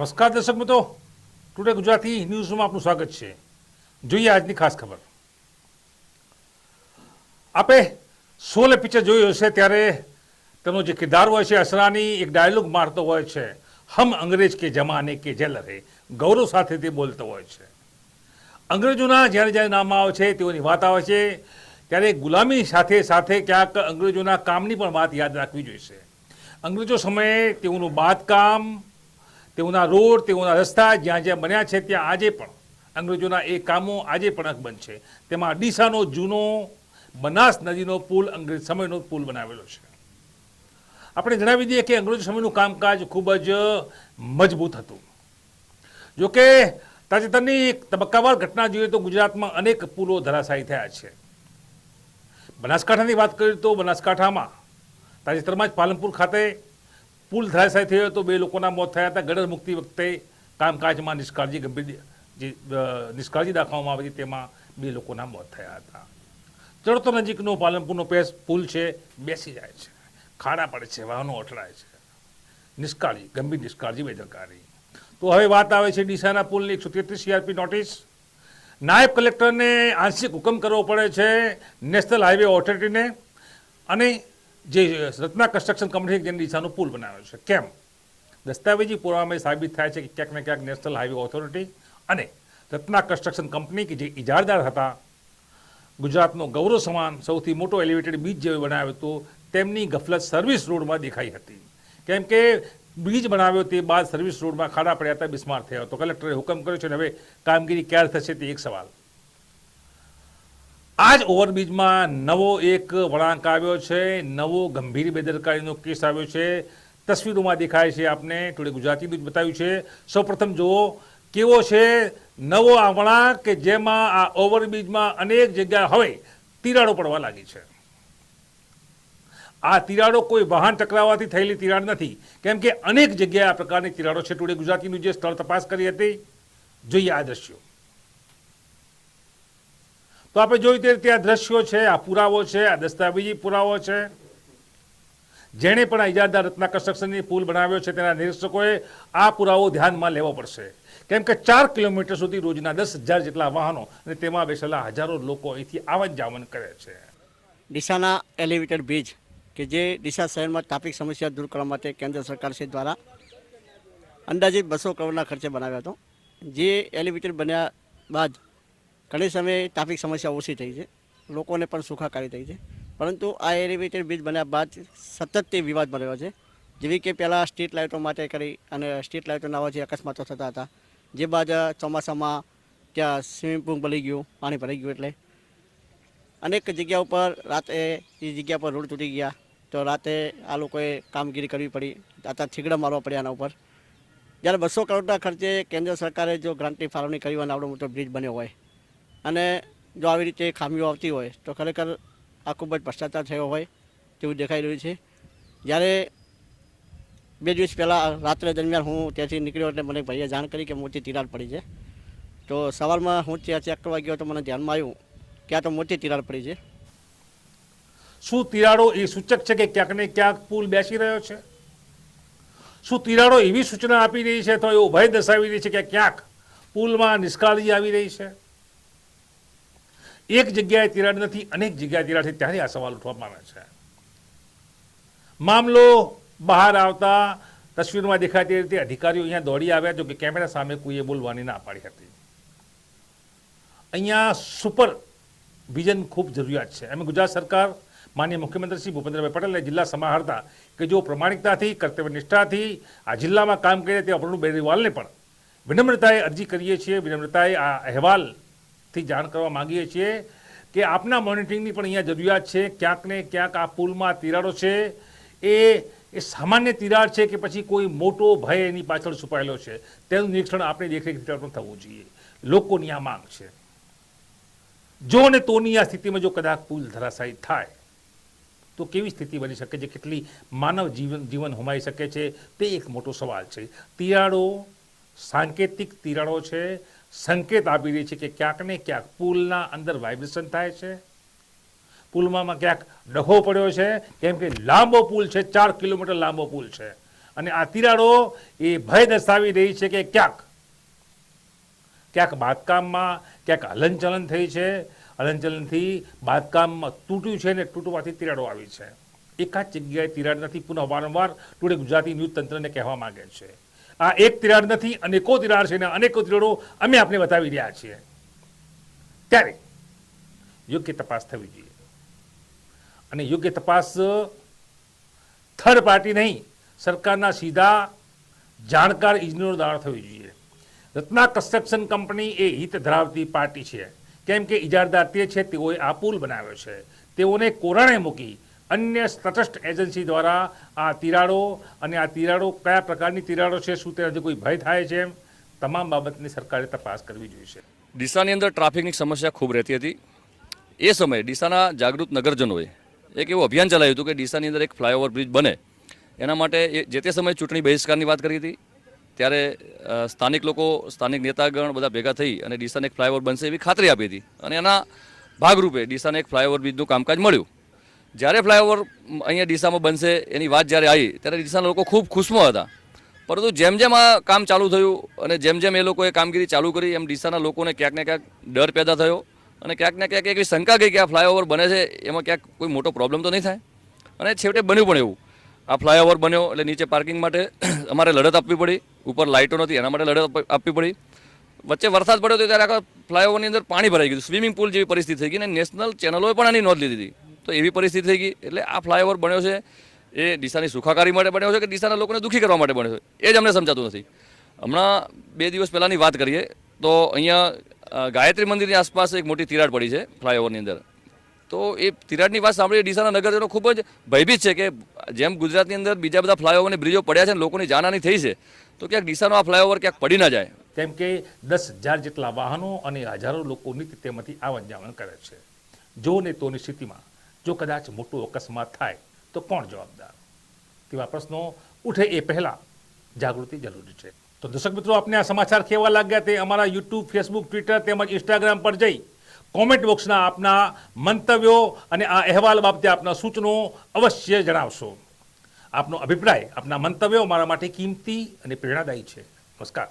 નમસ્કાર દર્શક મિત્રો, ટુડે ગુજરાતી ન્યૂઝમાં આપનું સ્વાગત છે. જોઈએ આજની ખાસ ખબર. આપે શોલે પિક્ચર જોયું હશે ત્યારે તેનો જે કિરદાર હોય છે અસરાની એક ડાયલોગ મારતો હોય છે, હમ અંગ્રેજ કે જમાને કે જેલર હે, ગૌરવ સાથે તે બોલતો હોય છે. અંગ્રેજોના જ્યારે જ્યારે નામ આવે છે તેઓની વાત આવે છે ત્યારે ગુલામી સાથે સાથે ક્યાંક અંગ્રેજોના કામની પણ વાત યાદ રાખવી જોઈશે. અંગ્રેજો સમયે તેઓનું બાંધકામ, તેઓના રોડ, તેઓના રસ્તા જ્યાં જ્યાં બન્યા છે ત્યાં આજે પણ અંગ્રેજોના એ કામો આજે પણ અકબંધ છે. તેમાં ડીસાનો જૂનો બનાસ નદીનો પુલ અંગ્રેજ સમયનો પુલ બનાવેલો છે. આપણે જણાવી દઈએ કે અંગ્રેજો સમયનું કામકાજ ખૂબ જ મજબૂત હતું. જોકે તાજેતરની એક તબક્કાવાર ઘટના જોઈએ તો ગુજરાતમાં અનેક પુલો ધરાશાયી થયા છે. બનાસકાંઠાની વાત કરીએ તો બનાસકાંઠામાં તાજેતરમાં જ પાલનપુર ખાતે પુલ ધરાશાયી થયો તો 2 લોકોના મોત થયા હતા. ગટર મુક્તિ વખતે કામકાજમાં નિષ્કાળજી દાખવવામાં આવી તેમાં 2 લોકોના મોત થયા હતા. ચડતો નજીકનો પાલનપુરનો પુલ છે, બેસી જાય છે, ખાડા પડે છે, વાહનો અથડાય છે. ગંભીર નિષ્કાળજી, બેદરકારી. તો હવે વાત આવે છે ડીસાના પુલની 133 CRP નોટિસ. નાયબ કલેક્ટરને આંશિક હુકમ કરવો પડે છે નેશનલ હાઈવે ઓથોરિટીને, અને જે રત્ના કન્સ્ટ્રક્શન કંપની જેને ડીસાનો પુલ બનાવ્યો છે. કેમ? દસ્તાવેજી પુરાવામાં સાબિત થાય છે કે ક્યાંક ને ક્યાંક નેશનલ હાઈવે ઓથોરિટી અને રત્ના કન્સ્ટ્રક્શન કંપની કે જે ઇજારદાર હતા, ગુજરાતનો ગૌરવ સમાન સૌથી મોટો એલિવેટેડ બ્રિજ જે બનાવ્યો હતો તેમની ગફલત સર્વિસ રોડમાં દેખાઈ હતી. કેમ કે બ્રિજ બનાવ્યો તે બાદ સર્વિસ રોડમાં ખાડા પડ્યા હતા, બિસ્માર થયા હતો. કલેક્ટરે હુકમ કર્યો છે અને હવે કામગીરી ક્યારે થશે તે એક સવાલ. આ જ ઓવરબ્રિજમાં નવો એક વળાંક આવ્યો છે, નવો ગંભીર બેદરકારીનો કેસ આવ્યો છે. તસવીરોમાં દેખાય છે, આપને ટુડે ગુજરાતીનું જ બતાવ્યું છે. સૌપ્રથમ જુઓ કેવો છે નવો આ વળાંક કે જેમાં આ ઓવરબ્રિજમાં અનેક જગ્યાએ હવે તિરાડો પડવા લાગી છે. આ તિરાડો કોઈ વાહન ટકરાવવાથી થયેલી તિરાડ નથી, કેમ કે અનેક જગ્યાએ આ પ્રકારની તિરાડો છે. ટુડે ગુજરાતીનું જે સ્થળ તપાસ કરી હતી, જોઈએ આ દ્રશ્યો. તો આપણે જોયું તે રીતે આ દ્રશ્યો છે, આ પુરાવો છે, આ દસ્તાવેજી પુરાવો છે. જેણે પણ આ ઇજારદાર રત્ના કન્સ્ટ્રક્શનની પુલ બનાવ્યો છે તેના નિરીક્ષકોએ આ પુરાવો ધ્યાનમાં લેવો પડશે. કેમ કે 4 કિલોમીટર સુધી રોજના 10,000 જેટલા વાહનો અને તેમાં બેસેલા હજારો લોકો અહીંથી આવન જાવન કરે છે. ડીસાના એલિવેટેડ બ્રિજ કે જે ડીસા શહેરમાં ટ્રાફિક સમસ્યા દૂર કરવા માટે કેન્દ્ર સરકાર શ્રી દ્વારા અંદાજિત 200 કરોડના ખર્ચે બનાવ્યો હતો. જે એલિવેટેડ બન્યા બાદ ઘણી સમયે ટ્રાફિક સમસ્યા ઓછી થઈ છે, લોકોને પણ સુખાકારી થઈ છે. પરંતુ આ એલિવેટેડ બ્રિજ બન્યા બાદ સતત તે વિવાદ બન્યો છે. જેવી કે પહેલાં સ્ટ્રીટ લાઇટો માટે કરી અને સ્ટ્રીટ લાઇટોના અવાજે અકસ્માતો થતા હતા. જે બાદ ચોમાસામાં ત્યાં સ્વિમિંગ પૂલ ભરી ગયું, પાણી ભરાઈ ગયું, એટલે અનેક જગ્યા ઉપર રાતે એ જગ્યા પર રોડ તૂટી ગયા તો રાતે આ લોકોએ કામગીરી કરવી પડી, આતા થીગડા મારવા પડ્યા આના ઉપર. જ્યારે 200 કરોડના ખર્ચે કેન્દ્ર સરકારે જો ગ્રાન્ટની ફાળવણી કરી હોય અને આવડો મોટો બ્રિજ બન્યો હોય અને જો આવી રીતે ખામીઓ આવતી હોય તો ખરેખર આ ખૂબ જ ભ્રષ્ટાચાર થયો હોય તેવું દેખાઈ રહ્યું છે. જ્યારે 2 દિવસ પહેલાં રાત્રે દરમિયાન હું ત્યાંથી નીકળ્યો એટલે મને ભાઈએ જાણ કરી કે મોટી તિરાડ પડી છે. તો સવારમાં હું ત્યાં ચેક કરવા ગયો તો મને ધ્યાનમાં આવ્યું કે આ તો મોટી તિરાડ પડી છે. શું તિરાડો એ સૂચક છે કે ક્યાંક ને ક્યાંક પુલ બેસી રહ્યો છે? શું તિરાડો એવી સૂચના આપી રહી છે અથવા એવો ભય દર્શાવી રહી છે કે ક્યાંક પુલમાં નિષ્કાળજી આવી રહી છે? એક જગ્યાએ તિરાડ નથી, અનેક જગ્યાએ તિરાડ છે, ત્યારે આ સવાલ ઉઠવામાં આવે છે. મામલો બહાર આવતા તસવીરમાં દેખાય તે રીતે અધિકારીઓ અહીંયા દોડી આવ્યા, જો કે કેમેરા સામે કોઈએ બોલવાની ના પાડી હતી. અહીંયા સુપર વિઝન ખૂબ જરૂરિયાત છે. એમ ગુજરાત સરકાર માનનીય મુખ્યમંત્રી શ્રી ભૂપેન્દ્રભાઈ પટેલે જિલ્લા સમાહર્તા કે જો પ્રમાણિકતાથી, કર્તવ્યનિષ્ઠાથી આ જિલ્લામાં કામ કરે તે અપર્ણુ બેરીવાલને પણ વિનમ્રતાએ અરજી કરીએ છીએ, વિનમ્રતાએ આ અહેવાલથી જાણ કરવા માંગીએ છીએ કે આપના મોનિટરિંગની પણ અહીંયા જરૂરિયાત છે. ક્યાંક ને ક્યાંક આ પુલમાં તિરાડો છે એ સામાન્ય તિરાડ છે કે પછી કોઈ મોટો ભય એની પાછળ છુપાયેલો છે, તેનું નિરીક્ષણ આપણે દેખરેખ હેઠળ પણ થવું જોઈએ. લોકોની આ માંગ છે. જો અને તોની આ સ્થિતિમાં જો કદાચ પુલ ધરાશાયી થાય તો કેવી સ્થિતિ બની શકે છે, કેટલી માનવ જીવન હોમાઈ શકે છે, તે એક મોટો સવાલ છે. તિરાડો સાંકેતિક તિરાડો છે, સંકેત આપી રહી છે કે ક્યાંક ને ક્યાંક પુલના અંદર વાઇબ્રેશન થાય છે, પુલમાં ક્યાંક ડખો પડ્યો છે. કેમ કે લાંબો પુલ છે, 4 કિલોમીટર લાંબો પુલ છે અને આ તિરાડો એ ભય દર્શાવી રહી છે કે ક્યાંક બાંધકામમાં ક્યાંક હલનચલન થઈ છે, હલનચલનથી બાંધકામમાં તૂટ્યું છે ને તૂટવાથી તિરાડો આવી છે. એકાદ જગ્યાએ તિરાડ નથી, પુનઃ વારંવાર ટુડે ગુજરાતી ન્યૂઝ તંત્રને કહેવા માંગે છે. આ એક તિરાડ નથી, અનેકો તિરાડ છે ને અનેકો તિરાડો અમે આપને બતાવી રહ્યા છીએ. ત્યારે યોગ્ય તપાસ થવી જોઈએ અને યોગ્ય તપાસ થર્ડ પાર્ટી નહીં, સરકારના સીધા જાણકાર ઇજનેરો દ્વારા થવી જોઈએ. રત્ના કન્સ્ટ્રક્શન કંપની એ હિત ધરાવતી પાર્ટી છે, કેમ કે ઇજારદાર તે છે, તેઓએ આ પુલ બનાવ્યો છે. તેઓને કોરાણે મૂકી અન્ય તટસ્થ એજન્સી દ્વારા આ તિરાડો અને આ તિરાડો કયા પ્રકારની તિરાડો છે, શું તેનાથી કોઈ ભય થાય છે, તમામ બાબતની સરકારે તપાસ કરવી જોઈએ. ડીસાની અંદર ટ્રાફિકની સમસ્યા ખૂબ રહેતી હતી. એ સમયે ડીસાના જાગૃત નગરજનોએ એક એવું અભિયાન ચલાવ્યું હતું કે ડીસાની અંદર એક ફ્લાયઓવર બ્રિજ બને. એના માટે જે તે સમયે ચૂંટણી બહિષ્કારની વાત કરી હતી. ત્યારે સ્થાનિક લોકો, સ્થાનિક નેતાગણ બધા ભેગા થઈ અને ડીસાને એક ફ્લાયઓવર બનશે એવી ખાતરી આપી હતી અને એના ભાગરૂપે ડીસાને એક ફ્લાયઓવર બ્રિજનું કામકાજ મળ્યું. જ્યારે ફ્લાયઓવર અહીંયા ડીસામાં બનશે એની વાત જ્યારે આવી ત્યારે ડીસાના લોકો ખૂબ ખુશમાં હતા. પરંતુ જેમ જેમ આ કામ ચાલુ થયું અને જેમ જેમ એ લોકોએ કામગીરી ચાલુ કરી એમ ડીસાના લોકોને ક્યાંક ને ક્યાંક ડર પેદા થયો અને ક્યાંક ને ક્યાંક એવી શંકા ગઈ કે આ ફ્લાયઓવર બને છે એમાં ક્યાંક કોઈ મોટો પ્રોબ્લેમ તો નહીં થાય. અને છેવટે બન્યું પણ એવું. આ ફ્લાયઓવર બન્યો એટલે નીચે પાર્કિંગ માટે અમારે લડત આપવી પડી, ઉપર લાઇટો નથી એના માટે લડત આપવી પડી. વચ્ચે વરસાદ પડ્યો હતો ત્યારે આખા ફ્લાયઓવરની અંદર પાણી ભરાઈ ગયું, સ્વિમિંગ પુલ જેવી પરિસ્થિતિ થઈ ગઈ અને નેશનલ ચેનલોએ પણ આની નોંધ લીધી હતી. તો એવી પરિસ્થિતિ થઈ ગઈ. એટલે આ ફ્લાયઓવર બન્યો છે એ ડીસાની સુખાકારી માટે બન્યો છે કે ડીસાના લોકોને દુઃખી કરવા માટે બન્યો છે એ જ અમને સમજાતું નથી. હમણાં 2 દિવસ પહેલાંની વાત કરીએ તો અહીંયા ગાયત્રી મંદિરની આસપાસ એક મોટી તિરાડ પડી છે ફ્લાયઓવરની અંદર. તો એ તિરાડની વાત સાંભળી ડીસાના નગરજનો ખૂબ જ ભયભીત છે કે જેમ ગુજરાતની અંદર બીજા બધા ફ્લાયઓવર અને બ્રિજો પડ્યા છે અને લોકોની જાનહાની થઈ છે, તો ક્યાંક ડીસાનો આ ફ્લાયઓવર ક્યાંક પડી ના જાય. કેમ કે 10,000 જેટલા વાહનો અને હજારો લોકો નિત્ય તેમાંથી આવન જાવન કરે છે. જો ને તોની સ્થિતિમાં જો કદાચ મોટો અકસ્માત થાય તો કોણ જવાબદાર? તેવા પ્રશ્નો ઉઠે એ પહેલા જાગૃતિ જરૂરી છે. તો દર્શક મિત્રો, આપને આ સમાચાર કેવા લાગ્યા તે અમારા યુટ્યુબ, ફેસબુક, ટ્વિટર તેમજ ઇન્સ્ટાગ્રામ પર જઈ કોમેન્ટ બોક્સના આપના મંતવ્યો અને આ અહેવાલ બાબતે આપના સૂચનો અવશ્ય જણાવશો. આપનો અભિપ્રાય, આપના મંતવ્યો મારા માટે કિંમતી અને પ્રેરણાદાયી છે. નમસ્કાર.